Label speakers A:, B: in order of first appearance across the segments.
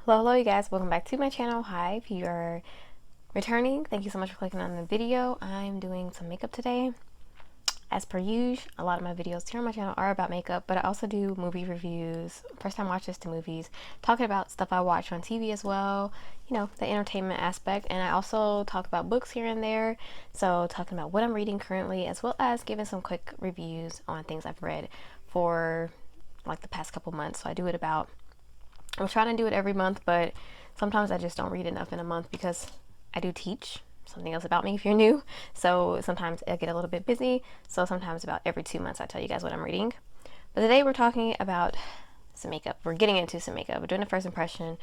A: Hello you guys, welcome back to my channel. Hi, if you are returning, thank you so much for clicking on the video. I'm doing some makeup today. As per usual, a lot of my videos here on my channel are about makeup, but I also do movie reviews, first time watches to movies, talking about stuff I watch on TV as well, you know, the entertainment aspect, and I also talk about books here and there, so talking about what I'm reading currently, as well as giving some quick reviews on things I've read for like the past couple months. So I do it about, I'm trying to do it every month, but sometimes I just don't read enough in a month because I do teach. Something else about me if you're new. So sometimes I get a little bit busy. So sometimes about every 2 months I tell you guys what I'm reading. But today we're talking about some makeup. We're getting into some makeup. We're doing a first impression.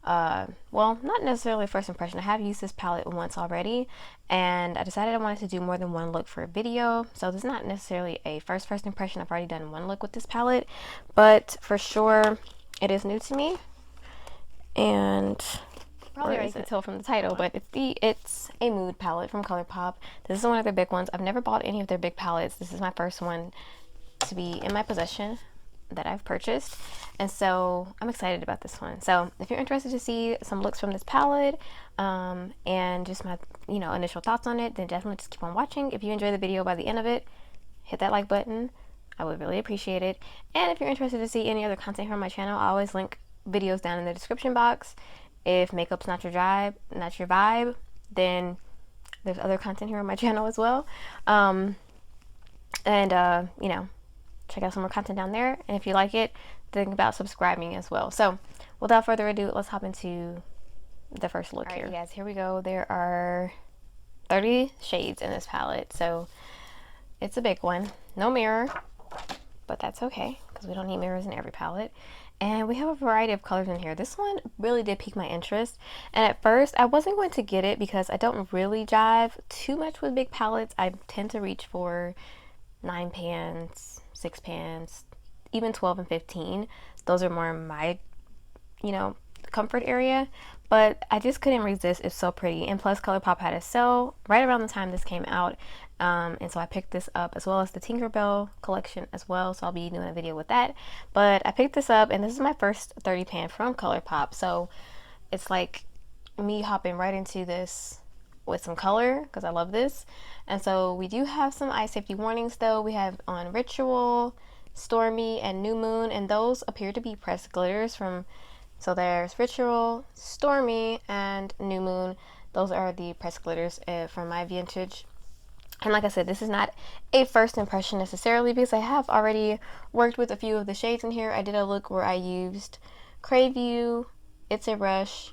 A: Well, not necessarily a first impression. I have used this palette once already, and I decided I wanted to do more than one look for a video. So this is not necessarily a first impression. I've already done one look with this palette, but for sure it is new to me. And probably already could tell from the title, but it's a mood palette from Colourpop. This is one of their big ones. I've never bought any of their big palettes. This is my first one to be in my possession that I've purchased, and so I'm excited about this one. So if you're interested to see some looks from this palette and just my initial thoughts on it, then definitely just keep on watching. If you enjoy the video, by the end of it, hit that like button. I would really appreciate it. And if you're interested to see any other content here on my channel, I always link videos down in the description box. If makeup's not your vibe, then there's other content here on my channel as well. Check out some more content down there. And if you like it, think about subscribing as well. So without further ado, let's hop into the first look here. All right, guys, here we go. There are 30 shades in this palette, so it's a big one. No mirror, but that's okay because we don't need mirrors in every palette. And we have a variety of colors in here. This one really did pique my interest. And at first, I wasn't going to get it because I don't really jive too much with big palettes. I tend to reach for 9 pans, 6 pans, even 12 and 15. Those are more my, comfort area. But I just couldn't resist. It's so pretty. And plus, Colourpop had a sale right around the time this came out. And so I picked this up, as well as the Tinkerbell collection as well. So I'll be doing a video with that. But I picked this up, and this is my first 30 pan from Colourpop. So it's like me hopping right into this with some color because I love this. And so we do have some eye safety warnings though. We have on Ritual, Stormy, and New Moon, and those appear to be pressed glitters from. So there's Ritual, Stormy, and New Moon. Those are the pressed glitters from my vintage. And like I said, this is not a first impression necessarily because I have already worked with a few of the shades in here. I did a look where I used Crave You, It's a Rush,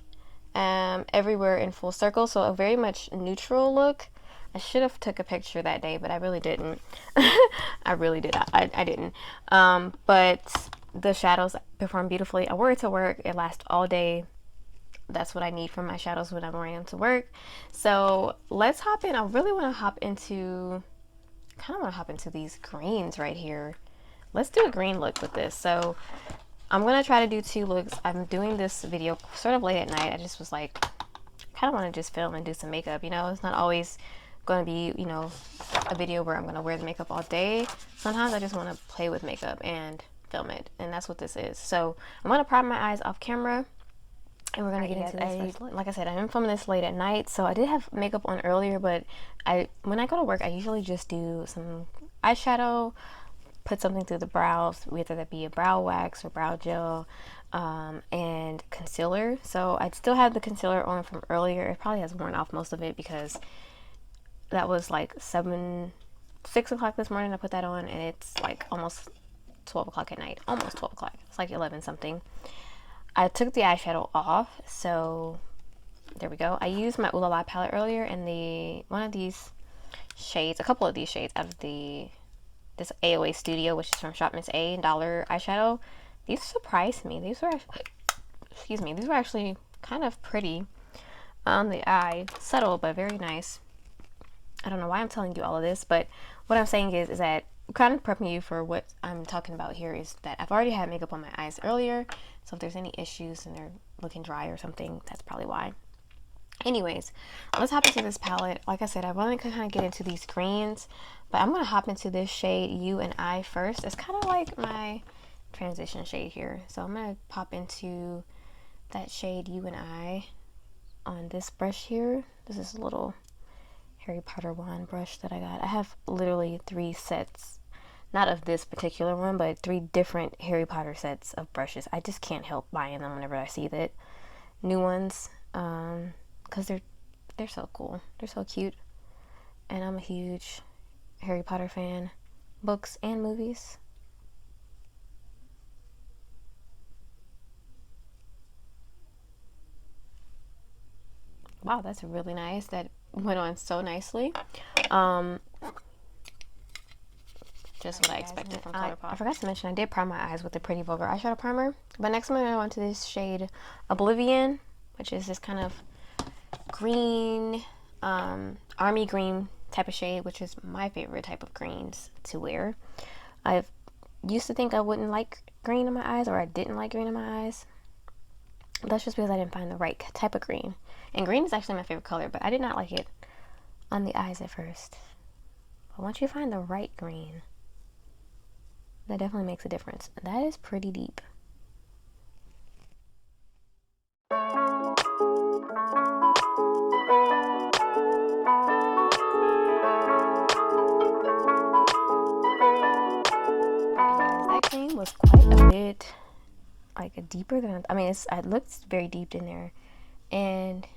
A: Everywhere in Full Circle. So a very much neutral look. I should have took a picture that day, but I really didn't. I really did. I didn't. But the shadows perform beautifully. I wore it to work. It lasts all day. That's what I need for my shadows when I'm wearing them to work. So let's hop in. I really want to hop into these greens right here. Let's do a green look with this. So I'm going to try to do 2 looks. I'm doing this video sort of late at night. I just was like, kind of want to just film and do some makeup. It's not always going to be, a video where I'm going to wear the makeup all day. Sometimes I just want to play with makeup and film it. And that's what this is. So I'm going to prop my eyes off camera. And we're going to get into this first look. Like I said, I'm filming this late at night, so I did have makeup on earlier, but when I go to work, I usually just do some eyeshadow, put something through the brows, whether that be a brow wax or brow gel, and concealer. So I still have the concealer on from earlier. It probably has worn off most of it because that was like 6 o'clock this morning I put that on, and it's like almost 12 o'clock at night. Almost 12 o'clock. It's like 11 something. I took the eyeshadow off, so there we go. I used my Ooh La La palette earlier, and one of these shades, a couple of these shades out of this AOA Studio, which is from Shop Miss A, dollar eyeshadow. These surprised me. These were actually kind of pretty on the eye. Subtle, but very nice. I don't know why I'm telling you all of this, but what I'm saying is that kind of prepping you for what I'm talking about here is that I've already had makeup on my eyes earlier, so if there's any issues and they're looking dry or something, that's probably why. Anyways, let's hop into this palette. Like I said, I wanted to kind of get into these greens, but I'm going to hop into this shade You and I first. It's kind of like my transition shade here, so I'm going to pop into that shade You and I on this brush here. This is a little Harry Potter wand brush that I got. I have literally 3 sets, not of this particular one, but 3 different Harry Potter sets of brushes. I just can't help buying them whenever I see that new ones, because they're so cool. They're so cute, and I'm a huge Harry Potter fan, books and movies. Wow, that's really nice. That went on so nicely. Just what I expected from Colourpop. I forgot to mention I did prime my eyes with the Pretty Vulgar eyeshadow primer. But next I'm going to go into this shade Oblivion, which is this kind of green, army green type of shade, which is my favorite type of greens to wear. I used to think I wouldn't like green in my eyes, or I didn't like green in my eyes. That's just because I didn't find the right type of green. And green is actually my favorite color, but I did not like it on the eyes at first. But once you find the right green, that definitely makes a difference. That is pretty deep. That green was quite a bit like deeper than, I mean, it looks very deep in there, and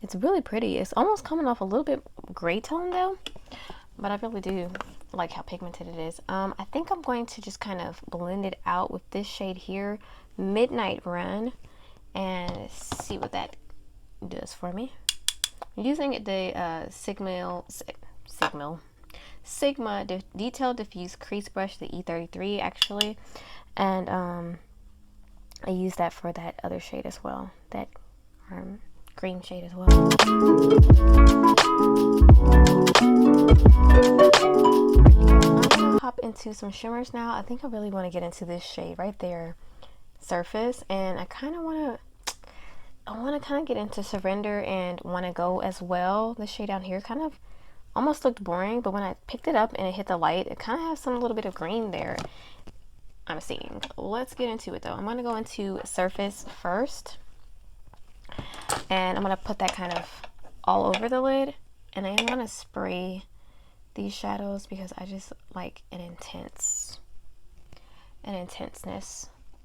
A: it's really pretty. It's almost coming off a little bit gray tone though, but I really do like how pigmented it is. I think I'm going to just kind of blend it out with this shade here, Midnight Run, and see what that does for me. I'm using the Sigma Detail Diffuse Crease Brush, the E33 actually, and I use that for that other shade as well, that green shade as well. I'm gonna hop into some shimmers now. I think I really want to get into this shade right there, Surface, and I want to kind of get into Surrender and Wanna Go as well. This shade down here kind of almost looked boring, but when I picked it up and it hit the light, it kind of has some little bit of green there, I'm seeing. Let's get into it though. I'm going to go into Surface first, and I'm going to put that kind of all over the lid, and I am going to spray these shadows because I just like an intenseness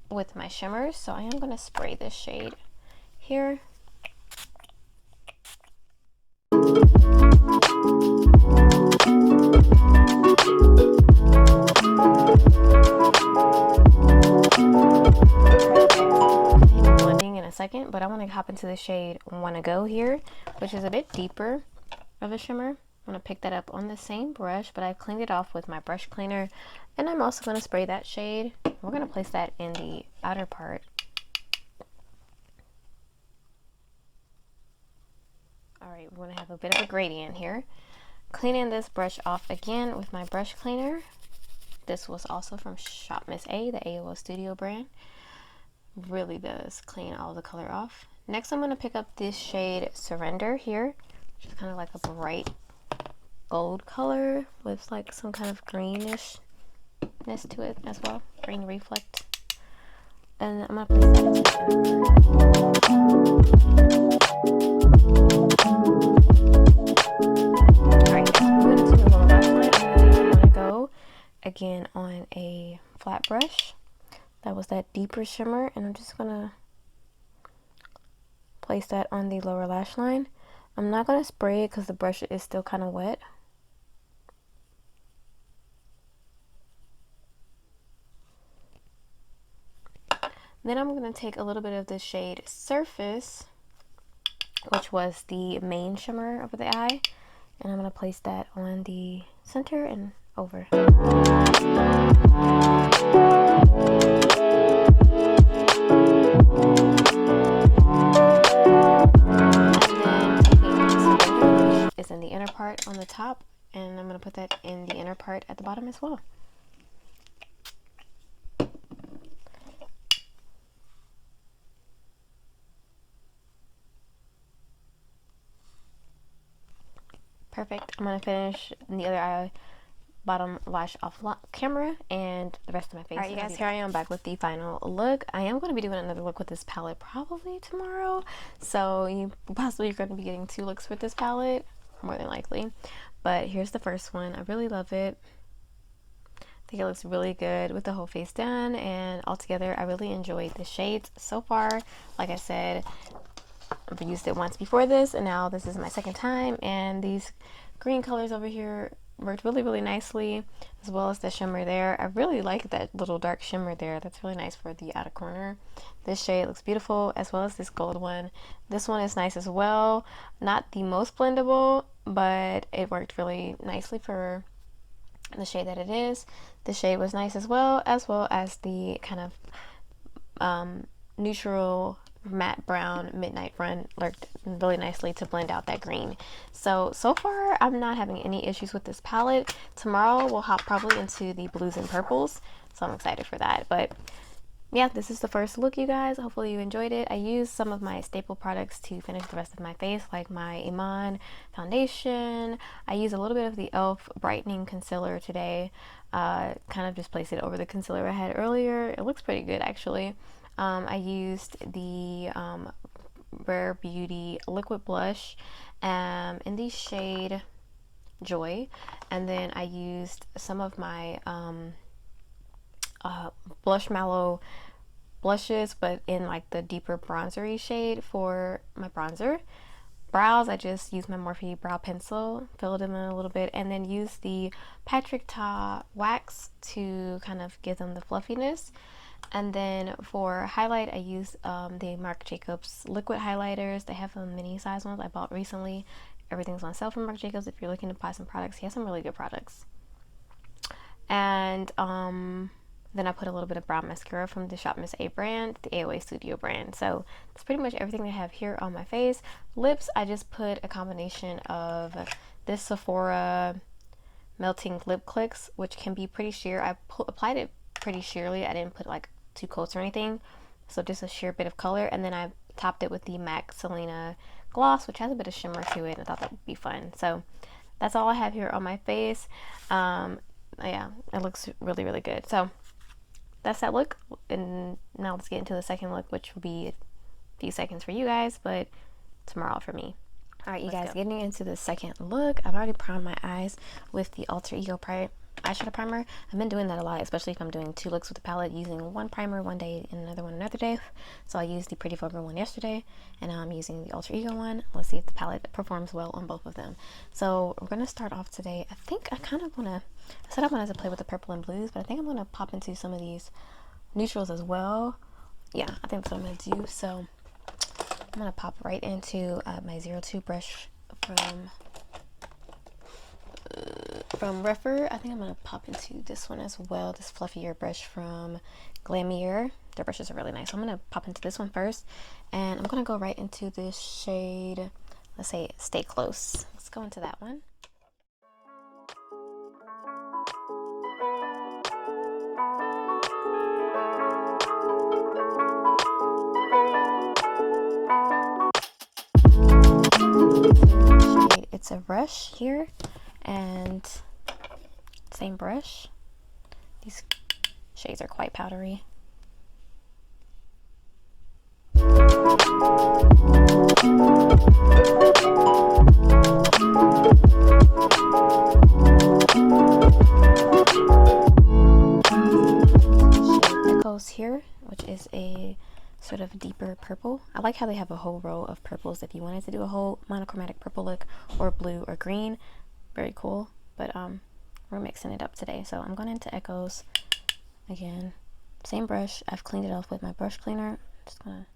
A: with my shimmers. So I am going to spray this shade here. Blending in a second, but I want to hop into the shade Wanna Go here, which is a bit deeper of a shimmer. I'm going to pick that up on the same brush, but I've cleaned it off with my brush cleaner, and I'm also going to spray that shade. We're going to place that in the outer part. Alright, we're going to have a bit of a gradient here. Cleaning this brush off again with my brush cleaner. This was also from Shop Miss A, the AOL Studio brand. Really does clean all the color off. Next I'm going to pick up this shade Surrender here, which is kind of like a bright gold color with like some kind of greenish ness to it as well, green reflect. And I'm going to place that Alright, moving into the lower lash line, I'm going to go again on a flat brush. That was that deeper shimmer, and I'm just going to place that on the lower lash line. I'm not going to spray it because the brush is still kind of wet. Then I'm going to take a little bit of the shade Surface, which was the main shimmer over the eye, and I'm going to place that on the center and over. Is in the inner part on the top, and I'm going to put that in the inner part at the bottom as well. Perfect. I'm going to finish in the other eye bottom lash off camera and the rest of my face. Alright, you guys, here I am back with the final look. I am going to be doing another look with this palette probably tomorrow, so you possibly are going to be getting 2 looks with this palette, more than likely. But here's the first one. I really love it. I think it looks really good with the whole face done, and altogether I really enjoyed the shades so far. Like I said, I've used it once before this, and now this is my second time, and these green colors over here worked really nicely, as well as the shimmer there. I really like that little dark shimmer there. That's really nice for the outer corner. This shade looks beautiful, as well as this gold one. This one is nice as well. Not the most blendable, but it worked really nicely for the shade that it is. The shade was nice as well as the kind of neutral matte brown midnight run worked really nicely to blend out that green. So far I'm not having any issues with this palette. Tomorrow we'll hop probably into the blues and purples, so I'm excited for that. But yeah, this is the first look, you guys. Hopefully you enjoyed it. I used some of my staple products to finish the rest of my face, like my Iman foundation. I used a little bit of the e.l.f. brightening concealer today. Kind of just placed it over the concealer I had earlier. It looks pretty good, actually. I used the Rare Beauty liquid blush in the shade Joy, and then I used some of my Blush Mallow blushes, but in like the deeper bronzery shade for my bronzer. Brows, I just used my Morphe brow pencil, filled them in a little bit, and then used the Patrick Ta wax to kind of give them the fluffiness. And then for highlight, I used the Marc Jacobs liquid highlighters. They have the mini size ones I bought recently. Everything's on sale from Marc Jacobs if you're looking to buy some products. He has some really good products. And then I put a little bit of brown mascara from the Shop Miss A brand, the AOA Studio brand. So that's pretty much everything I have here on my face. Lips, I just put a combination of this Sephora melting lip clicks, which can be pretty sheer. I applied it pretty sheerly. I didn't put like 2 coats or anything, so just a sheer bit of color. And then I topped it with the MAC Selena gloss, which has a bit of shimmer to it. I thought that would be fun. So that's all I have here on my face. Yeah, it looks really good. So that's that look, and now let's get into the second look, which will be a few seconds for you guys, but tomorrow for me. All right, you guys, getting into the second look. I've already primed my eyes with the Alter Ego eyeshadow primer. I've been doing that a lot, especially if I'm doing 2 looks with the palette, using one primer one day and another one another day. So I used the Pretty Vulgar one yesterday, and now I'm using the Alter Ego one. Let's see if the palette performs well on both of them. So we're going to start off today. I think I kind of want to, I said I wanted to play with the purple and blues, but I think I'm going to pop into some of these neutrals as well. Yeah, I think that's what I'm going to do. So I'm going to pop right into my 02 brush from Refer. I think I'm going to pop into this one as well, this fluffier brush from Glamier. Their brushes are really nice. So I'm going to pop into this one first, and I'm going to go right into this shade, let's say Stay Close. Let's go into that one. It's a brush here, and same brush. These shades are quite powdery. Echoes here, which is a sort of deeper purple. I like how they have a whole row of purples if you wanted to do a whole monochromatic purple look, or blue or green. Very cool. But we're mixing it up today. So I'm going into Echoes again. Same brush. I've cleaned it off with my brush cleaner. Just gonna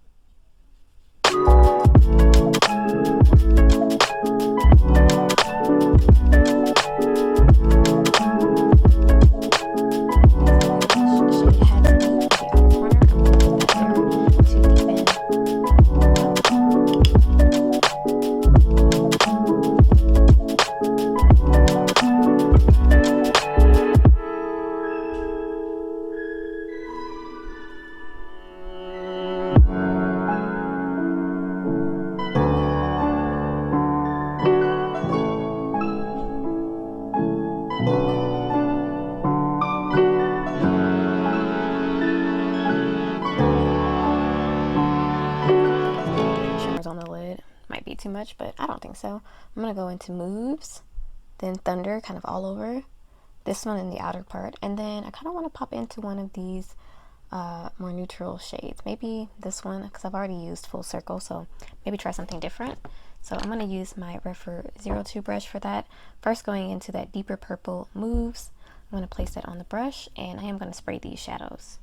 A: be too much, but I don't think so. I'm going to go into Moves, then Thunder, kind of all over. This one in the outer part. And then I kind of want to pop into one of these more neutral shades. Maybe this one, because I've already used Full Circle, so maybe try something different. So I'm going to use my Refer 02 brush for that. First, going into that deeper purple Moves. I'm going to place that on the brush, and I am going to spray these shadows.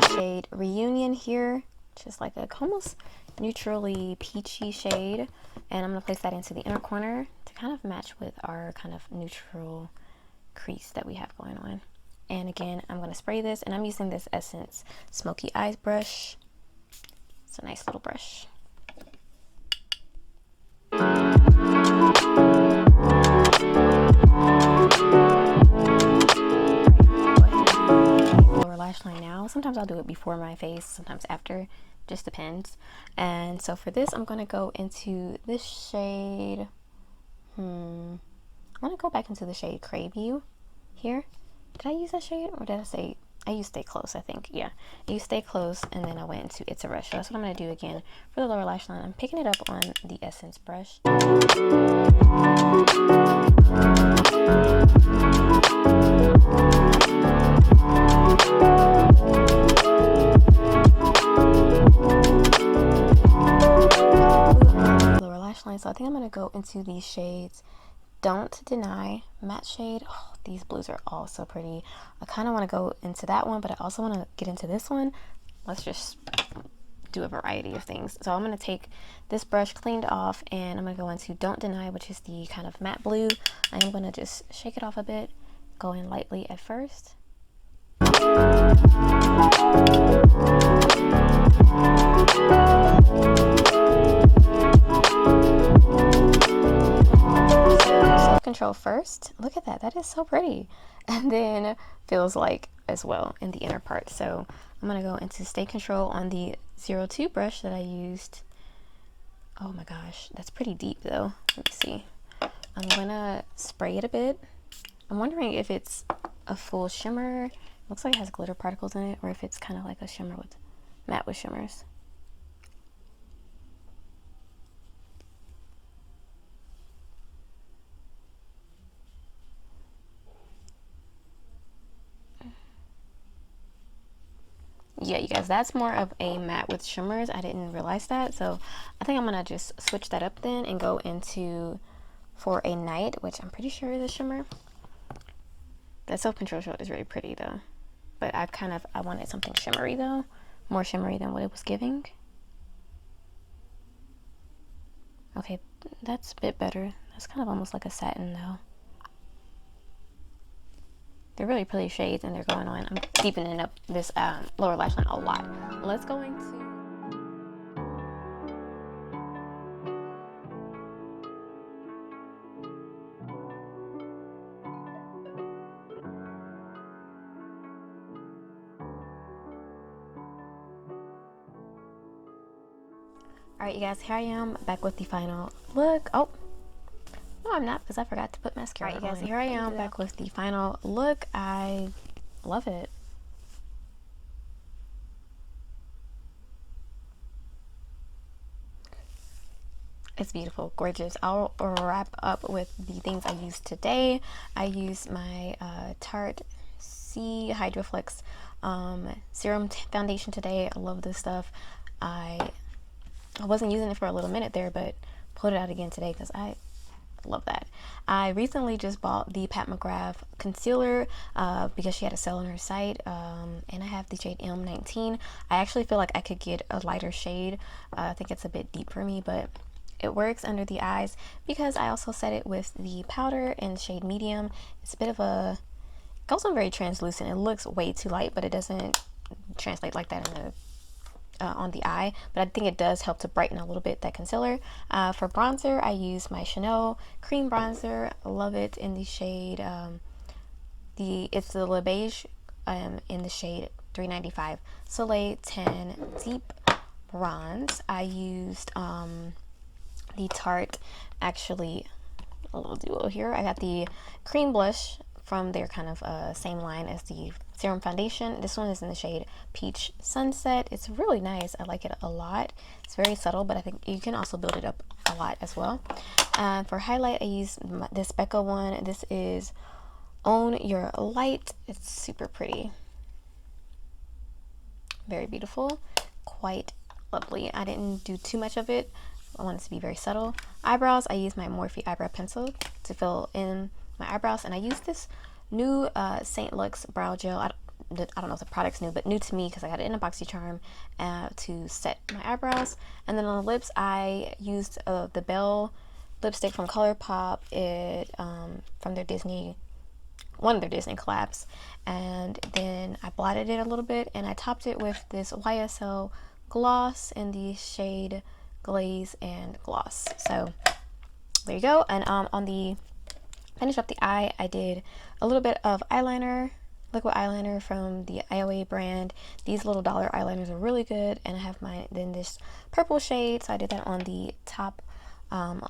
A: Shade Reunion here, just like a almost neutrally peachy shade, and I'm going to place that into the inner corner to kind of match with our kind of neutral crease that we have going on. And again, I'm going to spray this, and I'm using this Essence Smoky Eyes brush. It's a nice little brush. Lower lash line now. Sometimes I'll do it before my face, sometimes after, just depends. And so for this, I'm going to go into this shade. I'm going to go back into the shade Crave You here. Did I use that shade, or did I say I used Stay Close? I think, yeah, I used Stay Close, and then I went into It's a Rush. So that's what I'm going to do again for the lower lash line. I'm picking it up on the Essence brush. Lower lash line. So I think I'm going to go into these shades. Don't Deny matte shade. Oh, these blues are all so pretty. I kind of want to go into that one, but I also want to get into this one. Let's just do a variety of things. So I'm going to take this brush cleaned off, and I'm going to go into Don't Deny, which is the kind of matte blue. I am going to just shake it off a bit, go in lightly at first. Control first. Look at that. That is so pretty. And then Feels Like as well in the inner part. So I'm going to go into Stay Control on the 02 brush that I used. Oh my gosh. That's pretty deep though. Let me see. I'm going to spray it a bit. I'm wondering if it's a full shimmer. It looks like it has glitter particles in it, or if it's kind of like a shimmer with matte with shimmers. Yeah, you guys, that's more of a matte with shimmers. I didn't realize that, so I think I'm gonna just switch that up then and go into For a Night, which I'm pretty sure is a shimmer. That self-control shade is really pretty though, but I wanted something shimmery though, more shimmery than what it was giving. Okay, that's a bit better. That's kind of almost like a satin though. They're really pretty shades, and they're going on. I'm deepening up this lower lash line a lot. Let's go into... Alright, you guys, here I am back with the final look. Oh, no, I'm not, because I forgot to put mascara on. Alright, you guys, here I am back with the final look. I love it. It's beautiful, gorgeous. I'll wrap up with the things I used today. I used my Tarte C Hydroflex Serum Foundation today. I love this stuff. I wasn't using it for a little minute there, but pulled it out again today because I love that. I recently just bought the Pat McGrath concealer because she had a sale on her site, and I have the shade M19. I actually feel like I could get a lighter shade. I think it's a bit deep for me, but it works under the eyes because I also set it with the powder in shade medium. It's a bit of a, goes on very translucent. It looks way too light, but it doesn't translate like that in the on the eye, but I think it does help to brighten a little bit that concealer. For bronzer, I use my Chanel cream bronzer. I love it in the shade it's the Le Beige in the shade 395 Soleil 10 Deep. bronze, I used the Tarte, actually a little duo here. I got the cream blush from their kind of same line as the serum foundation. This one is in the shade Peach Sunset. It's really nice. I like it a lot. It's very subtle, but I think you can also build it up a lot as well. For highlight, I use this Becca one. This is Own Your Light. It's super pretty. Very beautiful. Quite lovely. I didn't do too much of it. I want it to be very subtle. Eyebrows, I use my Morphe eyebrow pencil to fill in my eyebrows, and I use this new St. Luxe brow gel. I don't know if the product's new, but new to me because I got it in a BoxyCharm to set my eyebrows. And then on the lips, I used the Belle lipstick from Colourpop, from their one of their Disney collabs, and then I blotted it a little bit, and I topped it with this YSL gloss in the shade Glaze and Gloss. So there you go. And on the finish up the eye, I did a little bit of eyeliner, liquid eyeliner from the IOA brand. These little dollar eyeliners are really good, and I have mine in this purple shade, so I did that on the top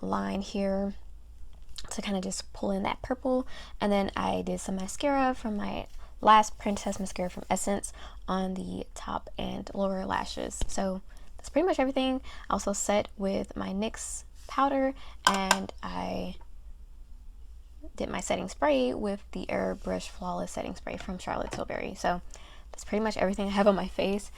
A: line here to kind of just pull in that purple. And then I did some mascara from my last Princess mascara from Essence on the top and lower lashes. So that's pretty much everything. I also set with my NYX powder, and I did my setting spray with the Airbrush Flawless setting spray from Charlotte Tilbury. So that's pretty much everything I have on my face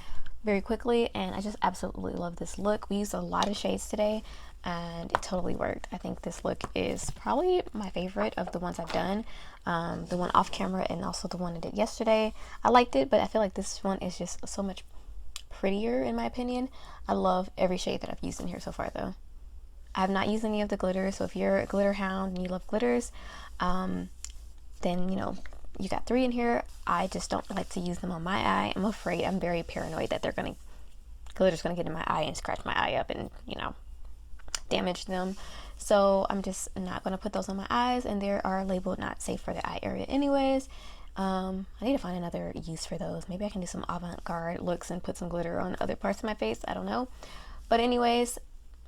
A: very quickly, and I just absolutely love this look. We used a lot of shades today, and it totally worked. I think this look is probably my favorite of the ones I've done. The one off camera and also the one I did yesterday. I liked it, but I feel like this one is just so much prettier in my opinion. I love every shade that I've used in here so far though. I have not used any of the glitters, so if you're a glitter hound and you love glitters, then you know, you got 3 in here. I just don't like to use them on my eye. I'm afraid, I'm very paranoid that glitter's gonna get in my eye and scratch my eye up and, you know, damage them. So I'm just not gonna put those on my eyes, and they are labeled not safe for the eye area anyways. I need to find another use for those. Maybe I can do some avant-garde looks and put some glitter on other parts of my face. I don't know. But anyways,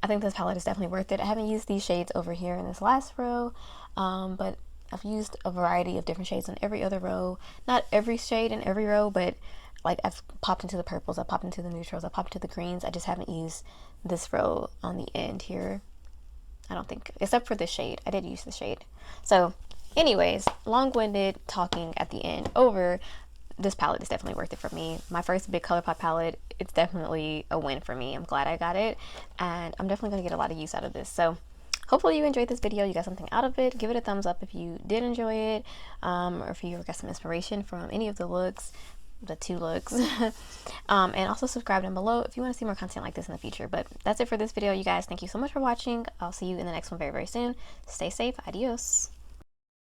A: I think this palette is definitely worth it. I haven't used these shades over here in this last row, but I've used a variety of different shades on every other row. Not every shade in every row, but like I've popped into the purples, I popped into the neutrals, I popped into the greens. I just haven't used this row on the end here. I don't think, except for this shade. I did use the shade. So anyways, long-winded talking at the end over. This palette is definitely worth it for me. My first big Colourpop palette, it's definitely a win for me. I'm glad I got it, and I'm definitely going to get a lot of use out of this. So hopefully you enjoyed this video, you got something out of it. Give it a thumbs up if you did enjoy it, or if you got some inspiration from any of the looks, the 2 looks. And also subscribe down below if you want to see more content like this in the future. But that's it for this video, you guys. Thank you so much for watching. I'll see you in the next one very, very soon. Stay safe. Adios.